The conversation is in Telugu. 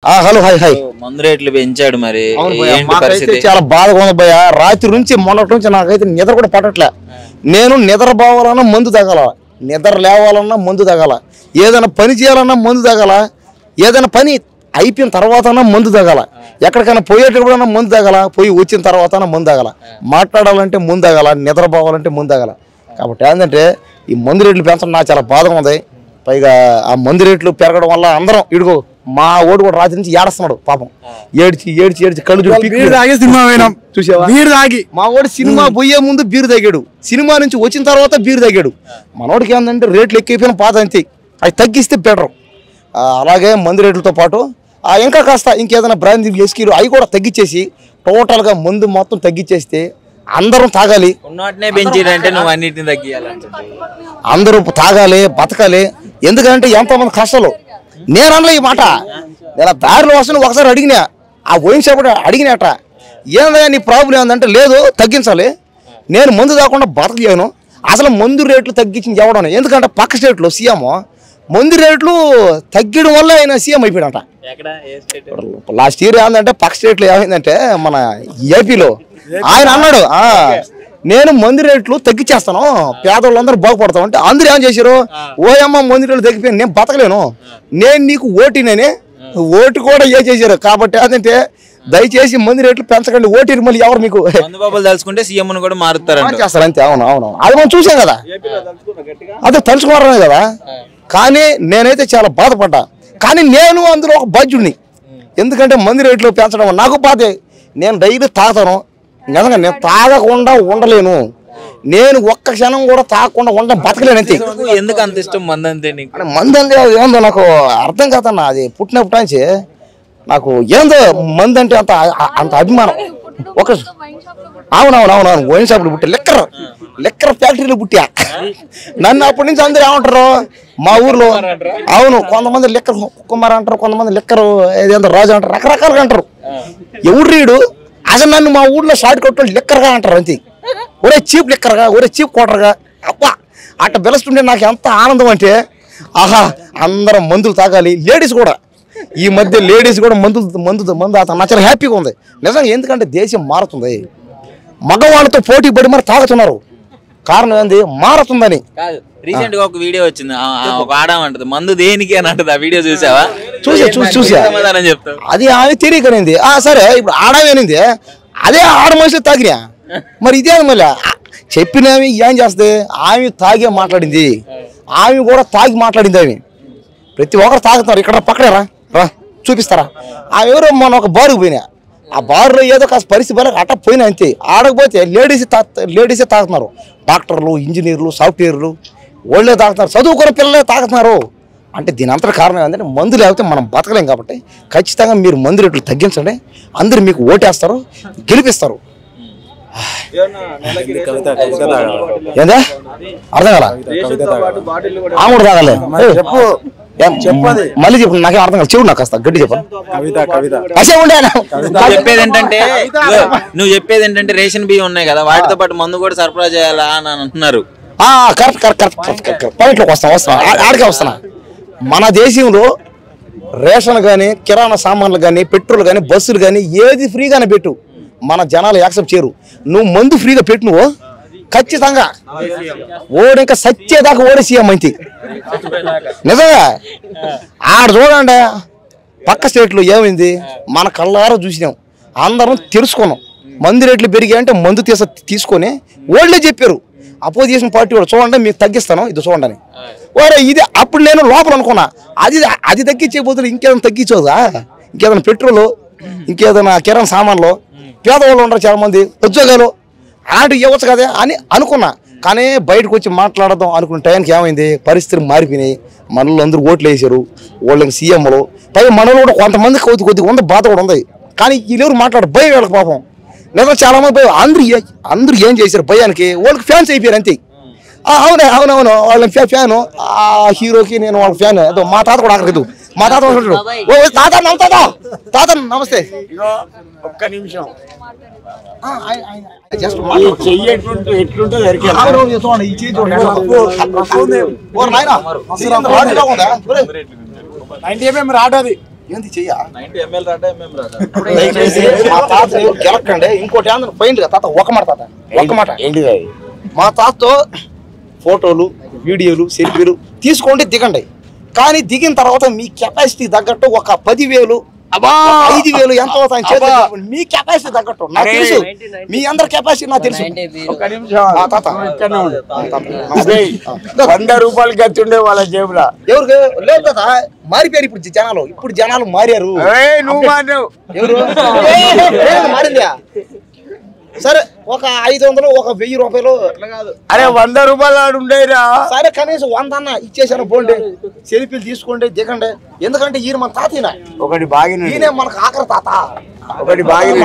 హలో హాయ్ హాయ్ మందు రేట్లు పెంచాడు మరి చాలా బాధగా ఉంది భయ్య. రాత్రి నుంచి మొన్నటి నుంచి నాకైతే నిద్ర కూడా పట్టట్లే. నేను నిద్రపోవాలన్నా మందు తగల, నిద్ర లేవాలన్నా మందు తగల, ఏదైనా పని చేయాలన్నా మందు తగల, ఏదైనా పని అయిపోయిన తర్వాత మందు తగల, ఎక్కడికైనా పోయేటప్పుడన్నా మందు తగల, పోయి వచ్చిన తర్వాత మందు తగల, మాట్లాడాలంటే ముందు తగల, నిద్రపోవాలంటే ముందు తగల. కాబట్టి ఏంటంటే ఈ మందు రేట్లు పెంచడం నాకు చాలా బాధగా ఉంది. పైగా ఆ మందు రేట్లు పెరగడం వల్ల అందరం ఇడుగో మా ఓడు కూడా రాత్రి నుంచి ఏడుస్తున్నాడు పాపం. ఏడ్చి ఏడ్చి ఏడ్చి కళ్ళు చూసావా? మా ఓడు సినిమా పోయే ముందు బీరు తాగాడు, సినిమా నుంచి వచ్చిన తర్వాత బీరు తాగాడు. మనోడికి ఏంటంటే రేట్లు ఎక్కువైపోయిన పాత అంతే, అవి తగ్గిస్తే బెటర్. అలాగే మందు రేట్లతో పాటు ఇంకా కాస్త ఇంకేదైనా బ్రాండ్ ఎస్కీలు అవి కూడా తగ్గించేసి టోటల్గా మందు మొత్తం తగ్గించేస్తే అందరం తాగాలి. అందరూ తాగాలి, బతకాలి. ఎందుకంటే ఎంతోమంది కష్టాలు. నేను అనలే ఈ మాట, నేను దారిలో వస్తున్నా ఒకసారి అడిగినా, ఆ వైన్ షాప్ అడిగినట, ఏందా నీ ప్రాబ్లం ఏందంటే లేదు తగ్గించాలి, నేను మందు తాకుండా బతకలేను, అసలు మందు రేట్లు తగ్గించి ఎవడం. ఎందుకంటే పక్క స్టేట్లో సీఎం మందు రేట్లు తగ్గడం వల్ల ఆయన సీఎం అయిపోయాడట. లాస్ట్ ఇయర్ ఏంటంటే పక్క స్టేట్లో ఏమైందంటే మన ఏపీలో ఆయన అన్నాడు, నేను మందు రేట్లు తగ్గించేస్తాను, పేదవాళ్ళందరూ బాగుపడతాం అంటే అందరూ ఏం చేశారు, ఓయమ్మ మందు రేట్లు తగ్గిపోయాను, నేను బతకలేను, నేను నీకు ఓటీనని ఓటు కూడా ఏ చేశారు. కాబట్టి ఏంటంటే దయచేసి మందు రేట్లు పెంచకండి, ఓటీని మళ్ళీ ఎవరు మీకు తలుచుకుంటే సీఎం కూడా మారుతారు చేస్తారు అంతే. అవును అవును, అది మనం చూసాం కదా, అదే తలుచుకోవడమే కదా. కానీ నేనైతే చాలా బాధపడ్డా, కానీ నేను అందులో ఒక బాధ్యుడిని. ఎందుకంటే మందు రేట్లు పెంచడం నాకు బాధే. నేను డైలీ తాగుతాను, నిజంగా నేను తాగకుండా ఉండలేను, నేను ఒక్క క్షణం కూడా తాగకుండా ఉండడం బతకలేను అంతే. ఎందుకు అంత ఇష్టం మందు అంటే? మందు అంటే ఏందో నాకు అర్థం కాదన్న, అది పుట్టినప్పటి నుంచి నాకు ఏందో మందు అంటే అంత అంత అభిమానం. ఒక అవునవునవునవును వైన్ షాపులు పుట్టా, లెక్కర్ ఫ్యాక్టరీలు పుట్టా. నన్ను అప్పటి నుంచి అందరూ ఏమంటారు మా ఊర్లో, అవును కొంతమంది లెక్కర్ కుమార్ అంటారు, కొంతమంది లెక్కరు ఏదేందో రాజు అంటారు, రకరకాలుగా అంటారు. ఎవరు రీడు అసలు నన్ను మా ఊర్లో షార్ట్ కట్ లెక్కర్గా అంటారు అంతే. ఒరే చీప్ లెక్కర్గా, ఒరే చీప్ కోటర్గా, అబ్బా అట్ట బెలుస్తుంటే నాకు ఎంత ఆనందం అంటే, ఆహా అందరం మందులు తాగాలి. లేడీస్ కూడా ఈ మధ్య లేడీస్ కూడా మందు అతను చాలా హ్యాపీగా ఉంది నిజంగా. ఎందుకంటే దేశం మారుతుంది, మగవాళ్ళతో పోటీ పడి మరి తాగుతున్నారు. కారణం ఏంది, మారుతుందని. రీసెంట్ గా ఒక వీడియో వచ్చింది, ఒక ఆడమంటది మందు దేనికి అని అంటది. ఆ వీడియో చూసావా? చూసా. అది ఆమె తెలియకనింది. సరే ఇప్పుడు ఆడమేనింది, అదే ఆడ మనుషులు తాగినా మరి ఇదే మళ్ళీ చెప్పినవి ఏం చేస్తుంది. ఆమె తాగే మాట్లాడింది, ఆమె కూడా తాగి మాట్లాడింది. ఆమె ప్రతి ఒక్కరు తాగుతున్నారు. ఇక్కడ పక్కనే రా చూపిస్తారా. ఆమె ఎవరో మన ఒక బారుకు పోయినా, ఆ బారులో ఏదో కాస్త పరిస్థితి పని అట్ట పోయినా అంతే. ఆడకపోతే లేడీసే తాగుతున్నారు. డాక్టర్లు, ఇంజనీర్లు, సాఫ్ట్వేర్లు వాళ్ళే తాగుతున్నారు, చదువుకున్న పిల్లలే తాగుతున్నారు. అంటే దీని అంతటి కారణం ఏంటంటే మందు లేకపోతే మనం బతకలేం. కాబట్టి ఖచ్చితంగా మీరు మందు రేట్లు తగ్గించండి, అందరూ మీకు ఓటేస్తారు, గెలిపిస్తారు. ఏందా అర్థం కాల? ఆమె తాగాలి మళ్ళీ చెప్పు, నాకేం అర్థం కాదు. చెవు నాకు కాస్త గట్టి చెప్పాను. నువ్వు చెప్పేది ఏంటంటే రేషన్ బియ్యం ఉన్నాయి కదా, వాటితో పాటు మందు కూడా సరఫరా చేయాలా అని అంటున్నారు. కరెక్ట్ పాయింట్లోకి వస్తా ఆడికే వస్తున్నా. మన దేశంలో రేషన్ కానీ, కిరాణా సామాన్లు కానీ, పెట్రోల్ కానీ, బస్సులు కానీ ఏది ఫ్రీగానే పెట్టు, మన జనాలు యాక్సెప్ట్ చేయరు. నువ్వు మందు ఫ్రీగా పెట్టు, నువ్వు ఖచ్చితంగా ఓడి ఇంకా సచ్చేదాకా ఓడి సీఎం అయితే నిజంగా. ఆడ చూడండి పక్క స్టేట్లో ఏమైంది, మన కళ్ళారా చూసినాం, అందరం తెలుసుకున్నాం. మందు రేట్లు పెరిగాయంటే మందు తీసుకొని ఓళ్ళే చెప్పారు. అపోజిషన్ పార్టీ కూడా చూడండి మీకు తగ్గిస్తాను, ఇది చూడండి అని. ఓరే ఇది అప్పుడు నేను లోపల అనుకున్నా, అది తగ్గించే బదులు ఇంకేదైనా తగ్గించోదా, ఇంకేదైనా పెట్రోలు, ఇంకేదైనా కిరాణా సామాన్లు, పేదవాళ్ళు ఉండరు చాలా మంది, ఉద్యోగాలు అలాంటివి ఇవ్వచ్చు కదా అని అనుకున్నా. కానీ బయటకు వచ్చి మాట్లాడదాం అనుకున్న టైంకి ఏమైంది, పరిస్థితులు మారిపోయినాయి. మనలో అందరూ ఓట్లు వేసారు, వాళ్ళకి సీఎంలు. పైగా మనలో కూడా కొంతమంది కొద్దిగా ఉంది, బాధ కూడా ఉంది. కానీ వీళ్ళెవరు మాట్లాడరు, భయం వీళ్ళకి పాపం. నిజంగా చాలా మంది భయం. అందరూ ఏం చేశారు, భయానికి వాళ్ళకి ఫ్యాన్స్ అయిపోయారు అంతే. అవునవును వాళ్ళ ఫ్యాను, ఆ హీరోకి నేను వాళ్ళ ఫ్యాన్. అదో మా తాత కూడా అక్కడికి, మా తాత తాత నమస్తే. ఒక్క నిమిషం రాడు ఏంది చెయ్యా 90 ml రాడా MM రాడా దయచేసి మా తాత గెలక్కండి. ఇంకోటి ఏందని పోయింది కదా తాత, ఒక మాట తాత, ఒక్క మాట. ఏంటిది మా తాతతో ఫోటోలు, వీడియోలు, సెల్ఫీలు తీసుకోండి, దిగండి. కానీ దిగిన తర్వాత మీ కెపాసిటీ తగ్గట్టు ఒక 10,000, 5,000 ఎంత అవుతాయని చేతులు చెప్పండి. మీ కెపాసిటీ తగ్గట్టు నాకు తెలుసు, మీ అందరి కెపాసిటీ నాకు తెలుసు. ఒక నిమిషం తాత ఇక్కడనే ఉండు. 100 రూపాయలు ఖర్చు ఉండే వాళ్ళ జేబులా. ఎవరికి లేదు తాత, మారిపోయారు ఇప్పుడు జనాలు. ఇప్పుడు జనాలు మారారు. నువ్వు మాట్లావు. ఎవరు మారిందా? సరే, ఒక 500, ఒక 1000 రూపాయలు. అరే 100 రూపాయలు ఆడు ఉండేరా. సరే, కనీసం 100 అన్న ఇచ్చేసాను, పోండి, సెల్ఫీలు తీసుకోండి, దిగండి. ఎందుకంటే ఈయన మన తాతీన, ఒకటి బాగిన ఈయన మనకు ఆఖరి తాత. ఒకటి బాగిన